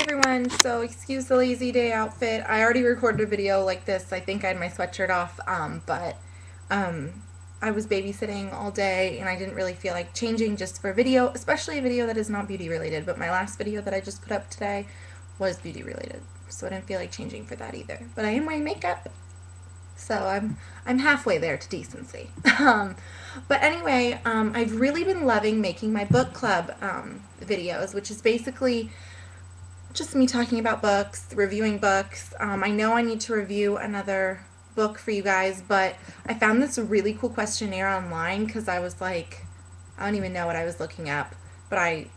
everyone, so excuse the lazy day outfit. I already recorded a video like this. I think I had my sweatshirt off, but I was babysitting all day and I didn't really feel like changing just for a video, especially a video that is not beauty related, but my last video that I just put up today was beauty related, so I didn't feel like changing for that either. But I am wearing makeup, so I'm halfway there to decency. But anyway, I've really been loving making my book club videos, which is basically just me talking about books, reviewing books. I know I need to review another book for you guys, but I found this really cool questionnaire online because I was like, I don't even know what I was looking up, but I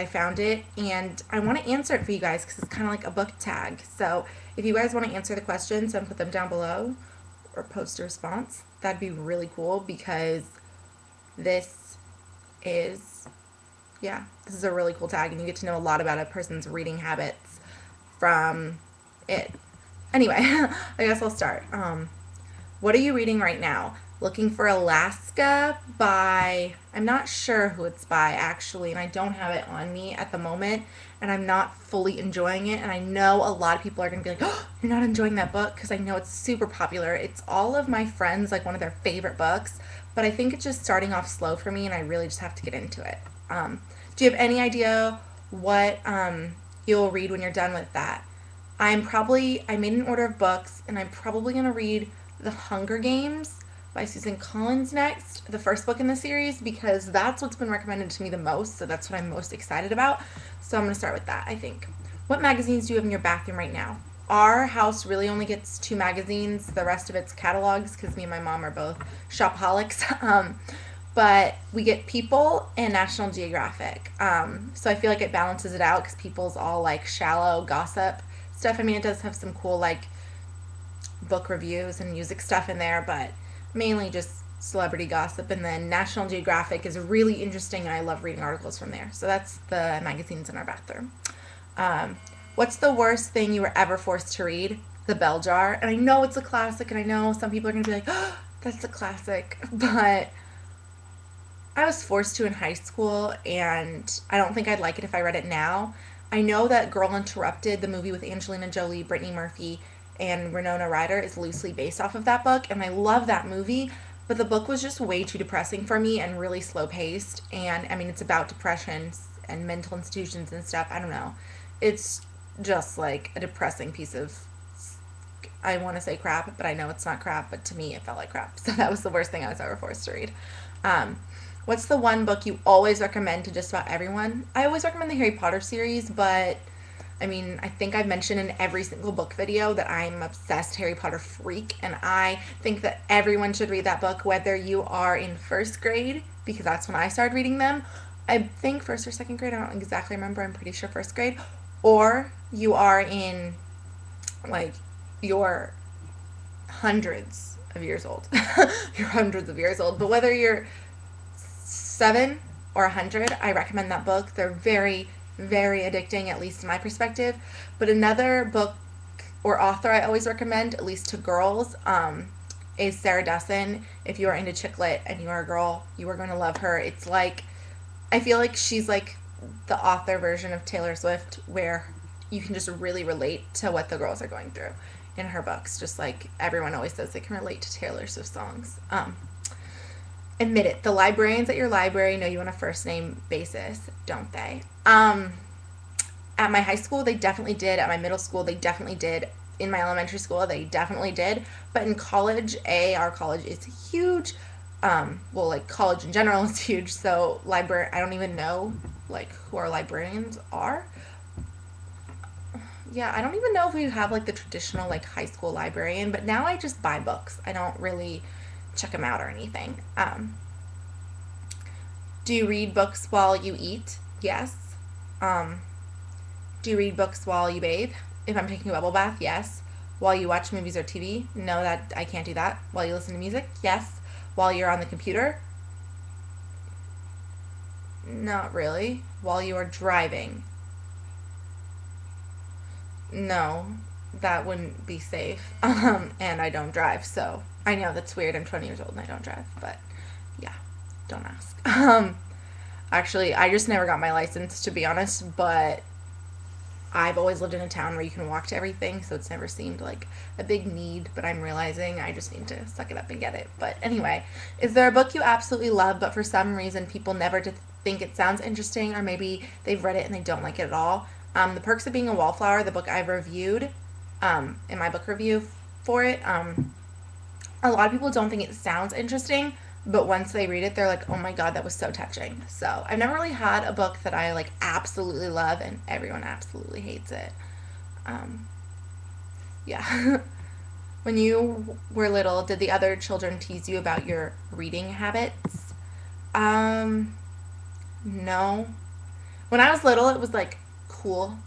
found it and I want to answer it for you guys because it's kind of like a book tag. So if you guys want to answer the questions and put them down below or post a response, that'd be really cool because this is this is a really cool tag and you get to know a lot about a person's reading habits from it. Anyway, I guess I'll start. What are you reading right now? Looking for Alaska by, I'm not sure who it's by actually, and I don't have it on me at the moment, and I'm not fully enjoying it, and I know a lot of people are going to be like, oh, you're not enjoying that book, because I know it's super popular. It's all of my friends, like one of their favorite books, but I think it's just starting off slow for me, and I really just have to get into it. Do you have any idea what you'll read when you're done with that? I made an order of books, and I'm probably going to read The Hunger Games by Susan Collins next, the first book in the series, because that's what's been recommended to me the most, so that's what I'm most excited about. So I'm going to start with that, I think. What magazines do you have in your bathroom right now? Our house really only gets 2 magazines. The rest of it's catalogs because me and my mom are both shopaholics. But we get People and National Geographic. So I feel like it balances it out because People's all like shallow gossip stuff. I mean, it does have some cool like book reviews and music stuff in there, but mainly just celebrity gossip. And then National Geographic is really interesting and I love reading articles from there. So that's the magazines in our bathroom. What's the worst thing you were ever forced to read? The Bell Jar. And I know it's a classic and I know some people are going to be like, oh, that's a classic, but I was forced to in high school, and I don't think I'd like it if I read it now. I know that Girl Interrupted, the movie with Angelina Jolie, Brittany Murphy, and Winona Ryder, is loosely based off of that book, and I love that movie, but the book was just way too depressing for me and really slow-paced, and, I mean, it's about depression and mental institutions and stuff. I don't know. It's just, like, a depressing piece of, I want to say crap, but I know it's not crap, but to me it felt like crap, so that was the worst thing I was ever forced to read. What's the one book you always recommend to just about everyone? I always recommend the Harry Potter series, but I mean, I think I've mentioned in every single book video that I'm an obsessed Harry Potter freak, and I think that everyone should read that book, whether you are in first grade, because that's when I started reading them. I think first or second grade, I don't exactly remember, I'm pretty sure first grade, or you are in, like, your hundreds of years old. You're hundreds of years old, but whether you're 7 or 100, I recommend that book. They're very, very addicting, at least in my perspective. But another book or author I always recommend, at least to girls, is Sarah Dessen. If you are into chick lit and you are a girl, you are going to love her. It's like, I feel like she's like the author version of Taylor Swift, where you can just really relate to what the girls are going through in her books, just like everyone always says they can relate to Taylor Swift songs. Admit it, the librarians at your library know you on a first name basis, don't they? At my high school, they definitely did. At my middle school, they definitely did. In my elementary school, they definitely did. But in college, our college is huge. Well, like college in general is huge. So I don't even know like who our librarians are. Yeah, I don't even know if we have like the traditional like high school librarian. But now I just buy books. I don't really check them out or anything. Do you read books while you eat? Yes. Do you read books while you bathe? If I'm taking a bubble bath, yes. While you watch movies or TV? No, that I can't do that. While you listen to music? Yes. While you're on the computer? Not really. While you are driving? No, that wouldn't be safe. And I don't drive, so I know that's weird. I'm 20 years old and I don't drive, but yeah, don't ask. Actually, I just never got my license, to be honest, but I've always lived in a town where you can walk to everything, so it's never seemed like a big need, but I'm realizing I just need to suck it up and get it. But anyway, is there a book you absolutely love, but for some reason people never think it sounds interesting, or maybe they've read it and they don't like it at all? The Perks of Being a Wallflower, the book I've reviewed in my book review for it, a lot of people don't think it sounds interesting, but once they read it, they're like, oh my god, that was so touching. So I've never really had a book that I like absolutely love and everyone absolutely hates it. Yeah. When you were little, did the other children tease you about your reading habits? No. When I was little, it was like cool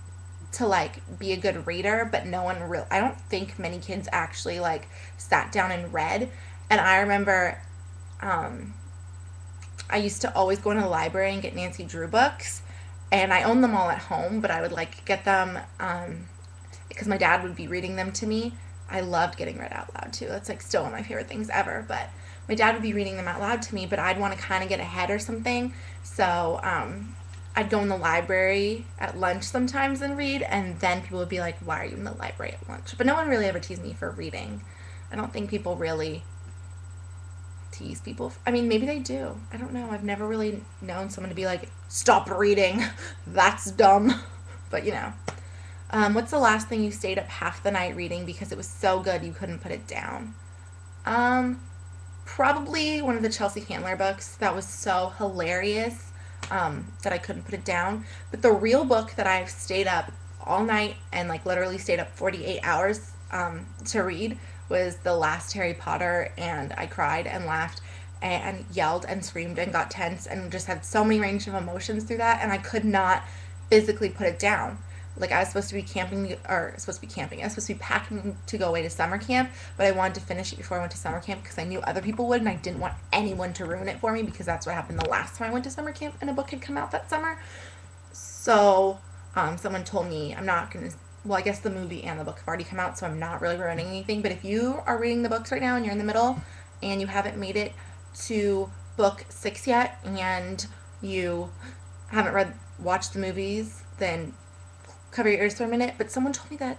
to like be a good reader, but no one real I don't think many kids actually like sat down and read. And I remember I used to always go into the library and get Nancy Drew books, and I owned them all at home, but I would like get them because my dad would be reading them to me. I loved getting read out loud too. That's like still one of my favorite things ever. But my dad would be reading them out loud to me, but I'd want to kind of get ahead or something. So I'd go in the library at lunch sometimes and read, and then people would be like, why are you in the library at lunch? But no one really ever teased me for reading. I don't think people really tease people. I mean, maybe they do. I don't know. I've never really known someone to be like, stop reading. That's dumb. But you know. What's the last thing you stayed up half the night reading because it was so good you couldn't put it down? Probably one of the Chelsea Handler books that was so hilarious that I couldn't put it down. But the real book that I've stayed up all night and like literally stayed up 48 hours to read was the last Harry Potter, and I cried and laughed and yelled and screamed and got tense and just had so many range of emotions through that, and I could not physically put it down. Like I was supposed to be camping, or supposed to be camping. I was supposed to be packing to go away to summer camp, but I wanted to finish it before I went to summer camp because I knew other people would, and I didn't want anyone to ruin it for me because that's what happened the last time I went to summer camp and a book had come out that summer. So someone told me I'm not gonna. Well, I guess the movie and the book have already come out, so I'm not really ruining anything. But if you are reading the books right now and you're in the middle and you haven't made it to book 6 yet and you haven't watched the movies, then cover your ears for a minute. But someone told me that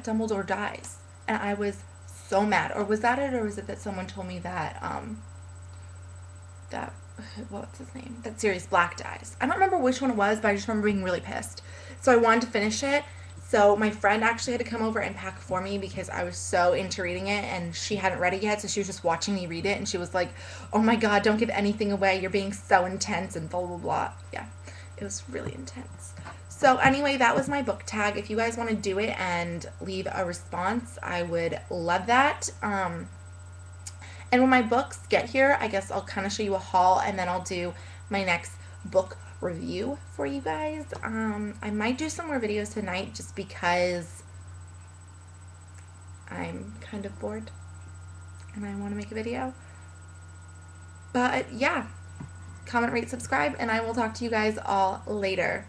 Dumbledore dies, and I was so mad. Or was that it, or was it that someone told me that what's his name? That Sirius Black dies. I don't remember which one it was, but I just remember being really pissed. So I wanted to finish it. So my friend actually had to come over and pack for me because I was so into reading it, and she hadn't read it yet, so she was just watching me read it, and she was like, oh my god, don't give anything away, you're being so intense, and blah blah blah. Yeah, it was really intense. So anyway, that was my book tag. If you guys want to do it and leave a response, I would love that. And when my books get here, I guess I'll kind of show you a haul, and then I'll do my next book review for you guys. I might do some more videos tonight just because I'm kind of bored and I want to make a video. But yeah, comment, rate, subscribe, and I will talk to you guys all later.